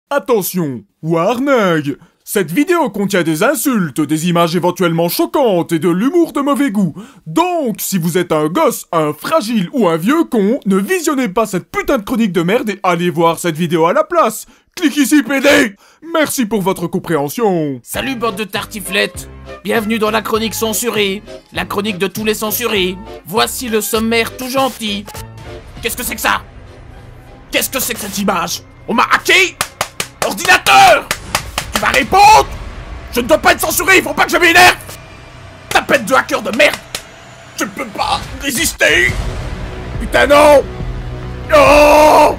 Attention, warning! Cette vidéo contient des insultes, des images éventuellement choquantes et de l'humour de mauvais goût. Donc, si vous êtes un gosse, un fragile ou un vieux con, ne visionnez pas cette putain de chronique de merde et allez voir cette vidéo à la place. Clique ici, PD! Merci pour votre compréhension. Salut bande de tartiflettes. Bienvenue dans la chronique censurée. La chronique de tous les censurés. Voici le sommaire tout gentil. Qu'est-ce que c'est que ça? Qu'est-ce que c'est que cette image? On m'a hacké? Ordinateur! Tu vas répondre? Je ne dois pas être censuré, il faut pas que je m'énerve! Tapette de hacker de merde! Je ne peux pas résister! Putain non! Oh!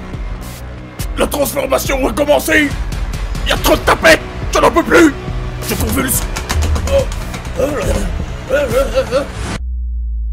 La transformation va commencer! Il y a trop de tapettes! Je n'en peux plus! Je convulse!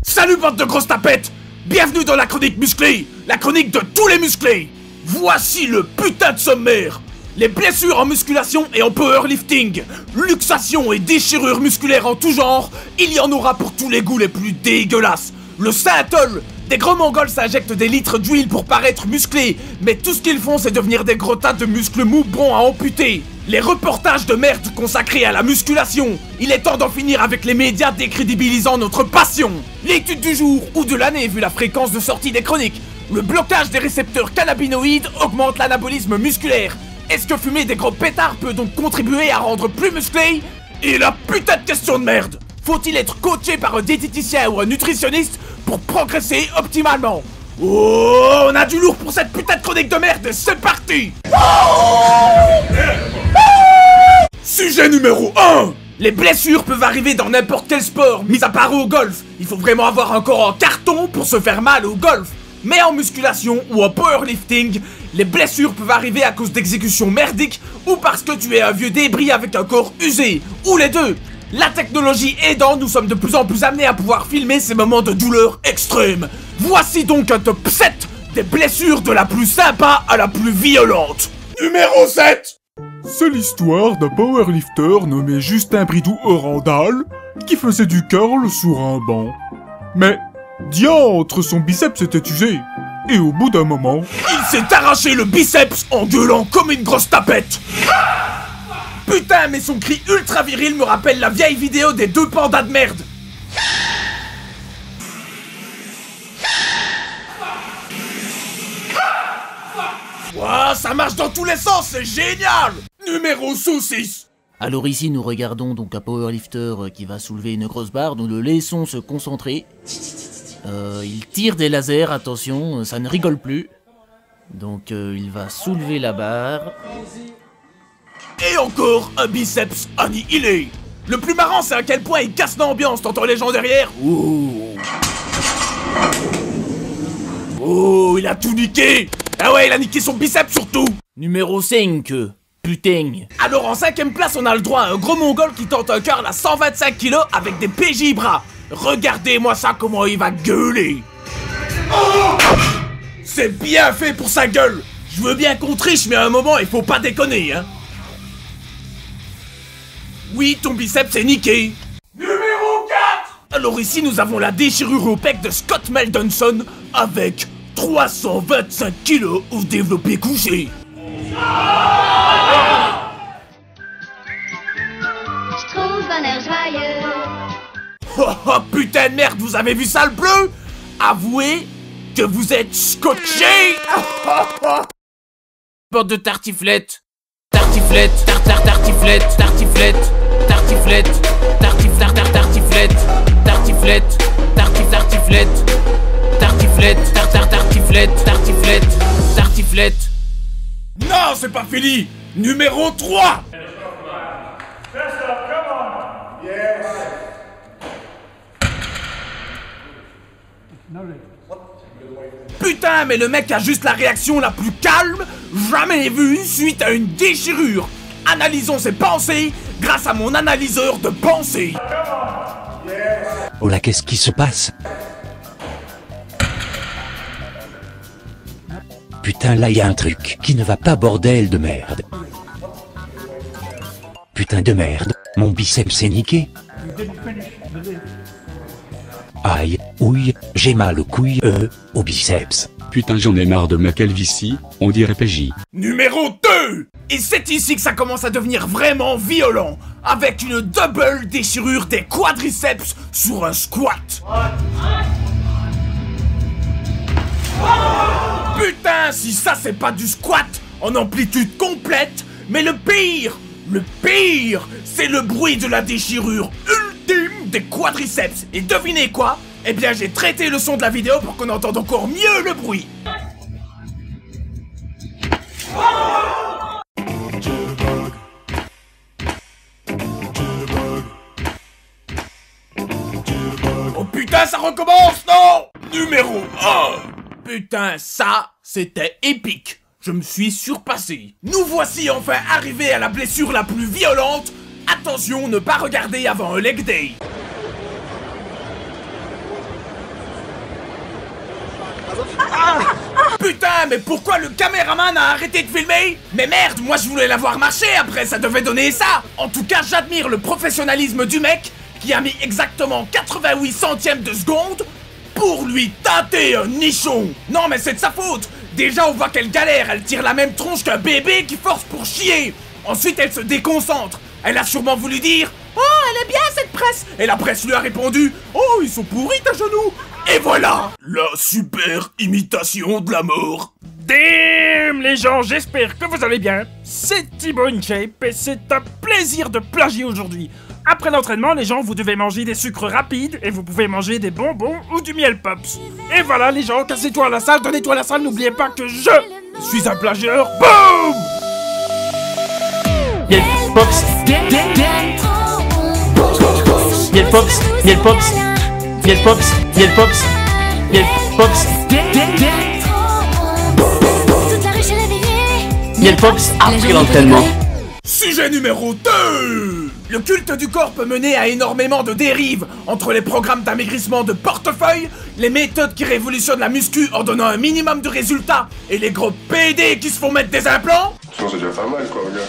Salut bande de grosses tapettes! Bienvenue dans la chronique musclée! La chronique de tous les musclés! Voici le putain de sommaire! Les blessures en musculation et en powerlifting, luxation et déchirures musculaires en tout genre, il y en aura pour tous les goûts les plus dégueulasses. Le Saint-Ol, des gros mongols s'injectent des litres d'huile pour paraître musclés, mais tout ce qu'ils font c'est devenir des gros tas de muscles mous bons à amputer. Les reportages de merde consacrés à la musculation, il est temps d'en finir avec les médias décrédibilisant notre passion. L'étude du jour ou de l'année vu la fréquence de sortie des chroniques, le blocage des récepteurs cannabinoïdes augmente l'anabolisme musculaire. Est-ce que fumer des gros pétards peut donc contribuer à rendre plus musclé? Et la putain de question de merde! Faut-il être coaché par un diététicien ou un nutritionniste pour progresser optimalement? Oh, on a du lourd pour cette putain de chronique de merde, c'est parti! Sujet numéro 1! Les blessures peuvent arriver dans n'importe quel sport, mis à part au golf. Il faut vraiment avoir un corps en carton pour se faire mal au golf. Mais en musculation ou en powerlifting, les blessures peuvent arriver à cause d'exécutions merdiques ou parce que tu es un vieux débris avec un corps usé, ou les deux. La technologie aidant, nous sommes de plus en plus amenés à pouvoir filmer ces moments de douleur extrême. Voici donc un top 7 des blessures de la plus sympa à la plus violente. Numéro 7. C'est l'histoire d'un powerlifter nommé Justin Bridou-Orandal qui faisait du curl sur un banc. Mais diantre, son biceps était usé. Et au bout d'un moment, il s'est arraché le biceps en gueulant comme une grosse tapette. Putain, mais son cri ultra viril me rappelle la vieille vidéo des deux pandas de merde. Ouah, ça marche dans tous les sens, c'est génial. Numéro 6. Alors ici nous regardons donc un powerlifter qui va soulever une grosse barre, nous le laissons se concentrer. Il tire des lasers, attention, ça ne rigole plus. Donc il va soulever la barre. Et encore un biceps annihilé. Le plus marrant c'est à quel point il casse l'ambiance, t'entends les gens derrière? Oh, il a tout niqué. Ah ouais, il a niqué son biceps surtout. Numéro 5, putain. Alors en 5ème place on a le droit à un gros mongol qui tente un curl à 125 kg avec des PJ bras. Regardez-moi ça comment il va gueuler. Oh, c'est bien fait pour sa gueule. Je veux bien qu'on triche mais à un moment il faut pas déconner hein. Oui, ton biceps est niqué. Numéro 4. Alors ici nous avons la déchirure au pec de Scott Meldonson avec 325 kg au développé couché. Je trouve un air joyeux. Oh putain de merde, vous avez vu ça le bleu? Avouez que vous êtes scotché. Bande de tartiflettes. Tartiflettes, tartiflettes, tartiflettes, tartiflettes, tartiflettes, tartiflettes, tartiflettes, tartiflettes, tartiflettes, tartiflettes, tartiflettes, tartiflettes. Non, c'est pas fini. Numéro 3. Putain, mais le mec a juste la réaction la plus calme jamais vue suite à une déchirure. Analysons ses pensées grâce à mon analyseur de pensée. Oh là, qu'est-ce qui se passe? Putain, là y a un truc qui ne va pas, bordel de merde. Putain de merde, mon biceps est niqué. Aïe. Ouille, j'ai mal aux couilles, au biceps. Putain j'en ai marre de ma calvitie, on dirait PJ. Numéro 2. Et c'est ici que ça commence à devenir vraiment violent, avec une double déchirure des quadriceps sur un squat. Putain, si ça c'est pas du squat en amplitude complète, mais le pire, c'est le bruit de la déchirure ultime des quadriceps. Et devinez quoi? Eh bien j'ai traité le son de la vidéo pour qu'on entende encore mieux le bruit. Oh putain, ça recommence, non? Numéro 1. Putain, ça, c'était épique. Je me suis surpassé. Nous voici enfin arrivés à la blessure la plus violente. Attention, ne pas regarder avant un leg day. Putain, mais pourquoi le caméraman a arrêté de filmer? Mais merde, moi je voulais la voir marcher, après ça devait donner ça. En tout cas, j'admire le professionnalisme du mec qui a mis exactement 88 centièmes de seconde pour lui tâter un nichon. Non mais c'est de sa faute. Déjà on voit qu'elle galère, elle tire la même tronche qu'un bébé qui force pour chier. Ensuite elle se déconcentre. Elle a sûrement voulu dire « Oh, elle est bien cette presse !» Et la presse lui a répondu « Oh, ils sont pourris tes genoux !» Et voilà la super imitation de la mort. Damn les gens, j'espère que vous allez bien. C'est Thibaut InShape et c'est un plaisir de plagier aujourd'hui. Après l'entraînement, les gens, vous devez manger des sucres rapides et vous pouvez manger des bonbons ou du miel pops. Et voilà les gens, cassez-toi à la salle, donnez-toi à la salle, n'oubliez pas que je suis un plagieur. Boum! Miel pops. Miel pops. Miel pops. Miel pops. Miel pops. Miel pops. Miel pops après l'entraînement. Sujet numéro 2. Le culte du corps peut mener à énormément de dérives entre les programmes d'amaigrissement de portefeuille, les méthodes qui révolutionnent la muscu en donnant un minimum de résultats et les gros PD qui se font mettre des implants. Sinon c'est déjà pas mal quoi, regarde.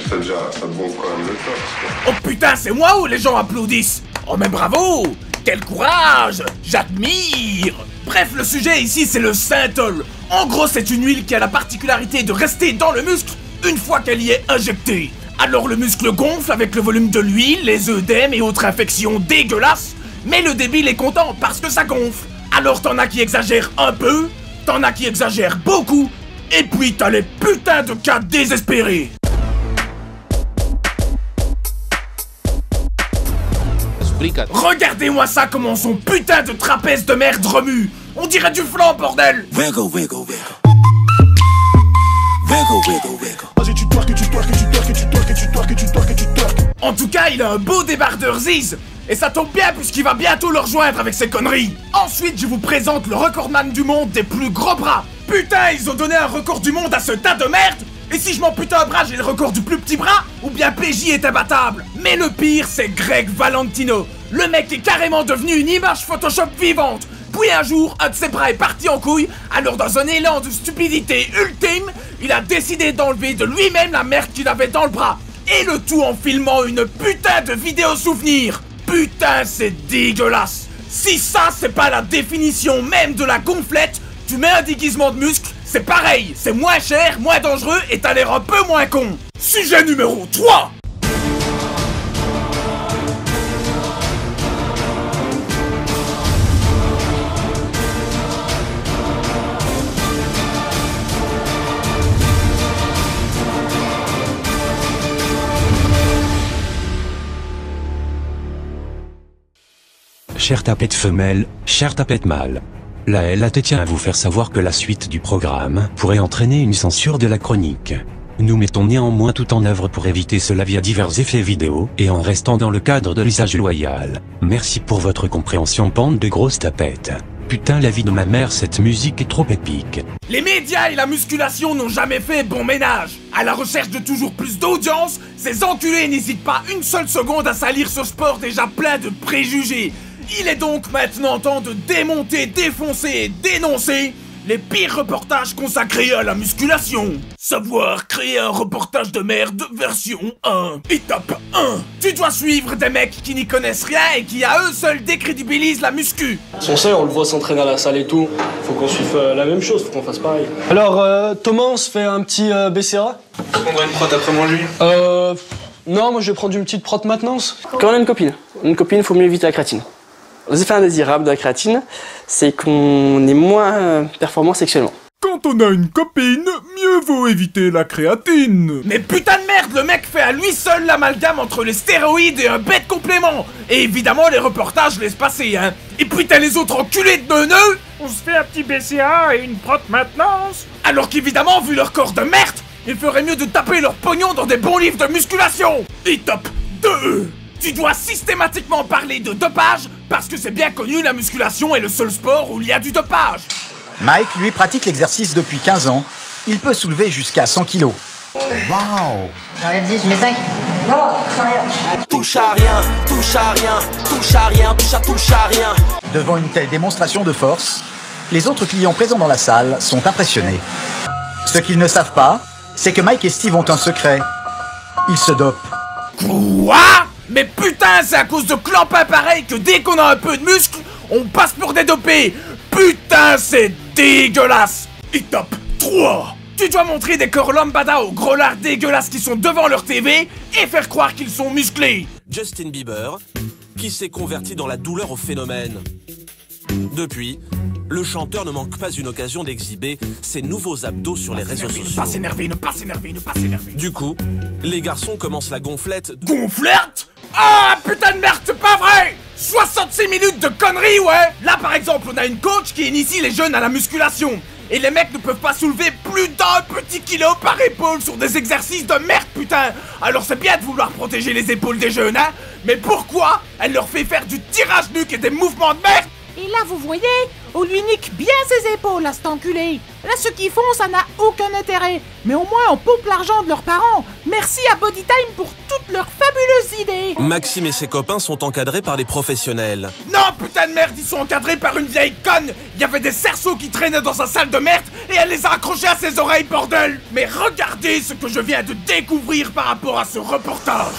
Ça te gonfle quand même le torse quoi. Oh putain, c'est moi ou les gens applaudissent? Oh mais bravo! Quel courage! J'admire! Bref, le sujet ici c'est le synthol. En gros, c'est une huile qui a la particularité de rester dans le muscle une fois qu'elle y est injectée. Alors le muscle gonfle avec le volume de l'huile, les œdèmes et autres infections dégueulasses, mais le débile est content parce que ça gonfle. Alors t'en as qui exagèrent un peu, t'en as qui exagèrent beaucoup, et puis t'as les putains de cas désespérés. Regardez-moi ça comment son putain de trapèze de merde remue. On dirait du flan, bordel. Wiggle, wiggle, wiggle. Wiggle, wiggle, wiggle. Vas-y, tu twerk, tu twerk, tu twerk, tu twerk, tu twerk, tu twerk, tu twerk. En tout cas, il a un beau débardeur Ziz. Et ça tombe bien puisqu'il va bientôt le rejoindre avec ses conneries. Ensuite, je vous présente le recordman du monde des plus gros bras. Putain, ils ont donné un record du monde à ce tas de merde. Et si je m'en pute un bras, j'ai le record du plus petit bras? Ou bien PJ est imbattable? Mais le pire, c'est Greg Valentino. Le mec est carrément devenu une image Photoshop vivante. Puis un jour, un de ses bras est parti en couille. Alors dans un élan de stupidité ultime, il a décidé d'enlever de lui-même la merde qu'il avait dans le bras. Et le tout en filmant une putain de vidéo souvenir. Putain, c'est dégueulasse. Si ça, c'est pas la définition même de la gonflette, tu mets un déguisement de muscle, c'est pareil, c'est moins cher, moins dangereux et t'as l'air un peu moins con. Sujet numéro 3. Chère tapette femelle, chère tapette mâle. La LAT tient à vous faire savoir que la suite du programme pourrait entraîner une censure de la chronique. Nous mettons néanmoins tout en œuvre pour éviter cela via divers effets vidéo et en restant dans le cadre de l'usage loyal. Merci pour votre compréhension, bande de grosses tapettes. Putain, la vie de ma mère, cette musique est trop épique. Les médias et la musculation n'ont jamais fait bon ménage. À la recherche de toujours plus d'audience, ces enculés n'hésitent pas une seule seconde à salir ce sport déjà plein de préjugés. Il est donc maintenant temps de démonter, défoncer et dénoncer les pires reportages consacrés à la musculation. Savoir créer un reportage de merde version 1. Étape 1. Tu dois suivre des mecs qui n'y connaissent rien et qui à eux seuls décrédibilisent la muscu. On sait, on le voit s'entraîner à la salle et tout. Faut qu'on suive la même chose, faut qu'on fasse pareil. Alors, Thomas, on se fait un petit BCA. Tu prendrais une prot après manger? Non, moi je vais prendre une petite prot maintenance. Quand on a une copine, faut mieux éviter la créatine. Les effets indésirables de la créatine, c'est qu'on est moins performant sexuellement. Quand on a une copine, mieux vaut éviter la créatine. Mais putain de merde, le mec fait à lui seul l'amalgame entre les stéroïdes et un bête complément. Et évidemment, les reportages laissent passer, hein. Et puis t'as les autres enculés de neuneux. On se fait un petit BCA et une prot maintenance. Alors qu'évidemment, vu leur corps de merde, il ferait mieux de taper leur pognon dans des bons livres de musculation. Étape 2. Tu dois systématiquement parler de dopage parce que c'est bien connu, la musculation est le seul sport où il y a du dopage. Mike, lui, pratique l'exercice depuis 15 ans. Il peut soulever jusqu'à 100 kilos. Waouh! J'enlève 10, je mets 5. Non, rien. Touche à rien, touche à rien, touche à rien, touche à rien. Devant une telle démonstration de force, les autres clients présents dans la salle sont impressionnés. Ce qu'ils ne savent pas, c'est que Mike et Steve ont un secret. Ils se dopent. Quoi? Mais putain, c'est à cause de clampins pareils que dès qu'on a un peu de muscle, on passe pour des dopés. Putain, c'est dégueulasse. Étape 3. Tu dois montrer des corps lambada aux gros lards dégueulasses qui sont devant leur TV et faire croire qu'ils sont musclés. Justin Bieber, qui s'est converti dans la douleur au phénomène. Depuis, le chanteur ne manque pas une occasion d'exhiber ses nouveaux abdos sur les réseaux sociaux. Ne pas s'énerver, ne pas s'énerver, ne pas s'énerver. Du coup, les garçons commencent la gonflette. Gonflette? Ah putain de merde, c'est pas vrai! 66 minutes de conneries, ouais! Là par exemple, on a une coach qui initie les jeunes à la musculation. Et les mecs ne peuvent pas soulever plus d'un petit kilo par épaule sur des exercices de merde, putain! Alors c'est bien de vouloir protéger les épaules des jeunes, hein? Mais pourquoi elle leur fait faire du tirage nuque et des mouvements de merde? Et là, vous voyez, on lui nique bien ses épaules à cet enculé. Là, ce qu'ils font, ça n'a aucun intérêt. Mais au moins, on pompe l'argent de leurs parents. Merci à Bodytime pour toutes leurs fabuleuses idées. Maxime et ses copains sont encadrés par des professionnels. Non, putain de merde, ils sont encadrés par une vieille conne. Il y avait des cerceaux qui traînaient dans sa salle de merde et elle les a accrochés à ses oreilles, bordel. Mais regardez ce que je viens de découvrir par rapport à ce reportage.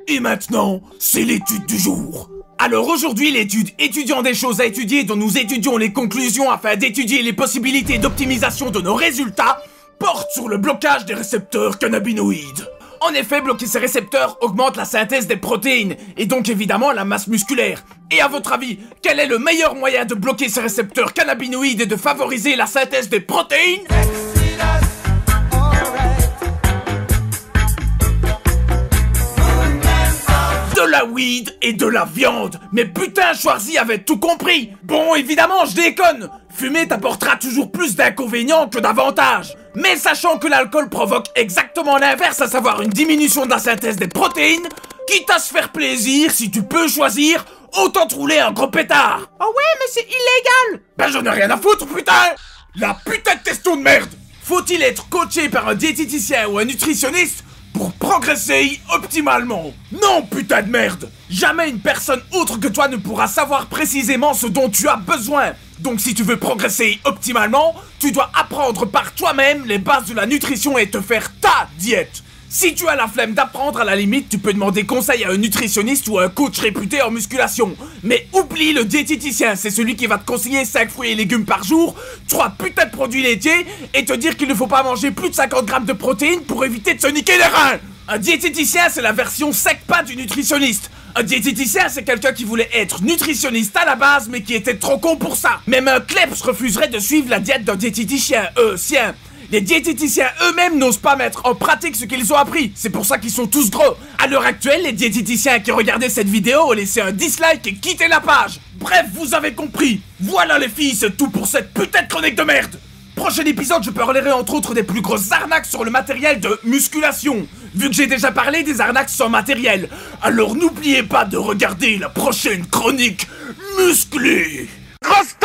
Et maintenant, c'est l'étude du jour. Alors aujourd'hui, l'étude étudiant des choses à étudier dont nous étudions les conclusions afin d'étudier les possibilités d'optimisation de nos résultats porte sur le blocage des récepteurs cannabinoïdes. En effet, bloquer ces récepteurs augmente la synthèse des protéines, et donc évidemment la masse musculaire. Et à votre avis, quel est le meilleur moyen de bloquer ces récepteurs cannabinoïdes et de favoriser la synthèse des protéines? De la weed et de la viande. Mais putain, Schwarzy avait tout compris. Bon, évidemment, je déconne. Fumer t'apportera toujours plus d'inconvénients que d'avantages. Mais sachant que l'alcool provoque exactement l'inverse, à savoir une diminution de la synthèse des protéines, quitte à se faire plaisir, si tu peux choisir, autant te rouler un gros pétard. Oh ouais, mais c'est illégal. Ben j'en ai rien à foutre, putain. La putain de testo de merde. Faut-il être coaché par un diététicien ou un nutritionniste pour progresser optimalement? Non, putain de merde. Jamais une personne autre que toi ne pourra savoir précisément ce dont tu as besoin. Donc si tu veux progresser optimalement, tu dois apprendre par toi-même les bases de la nutrition et te faire ta diète. Si tu as la flemme d'apprendre, à la limite, tu peux demander conseil à un nutritionniste ou à un coach réputé en musculation. Mais oublie le diététicien, c'est celui qui va te conseiller 5 fruits et légumes par jour, 3 putains de produits laitiers et te dire qu'il ne faut pas manger plus de 50 grammes de protéines pour éviter de se niquer les reins. Un diététicien, c'est la version sec-pas du nutritionniste. Un diététicien, c'est quelqu'un qui voulait être nutritionniste à la base, mais qui était trop con pour ça. Même un kleps refuserait de suivre la diète d'un diététicien, sien. Les diététiciens eux-mêmes n'osent pas mettre en pratique ce qu'ils ont appris. C'est pour ça qu'ils sont tous gros. À l'heure actuelle, les diététiciens qui regardaient cette vidéo ont laissé un dislike et quitté la page. Bref, vous avez compris. Voilà les filles, c'est tout pour cette putain de chronique de merde. Prochain épisode, je parlerai entre autres des plus grosses arnaques sur le matériel de musculation. Vu que j'ai déjà parlé des arnaques sans matériel. Alors n'oubliez pas de regarder la prochaine chronique musclée. crosse.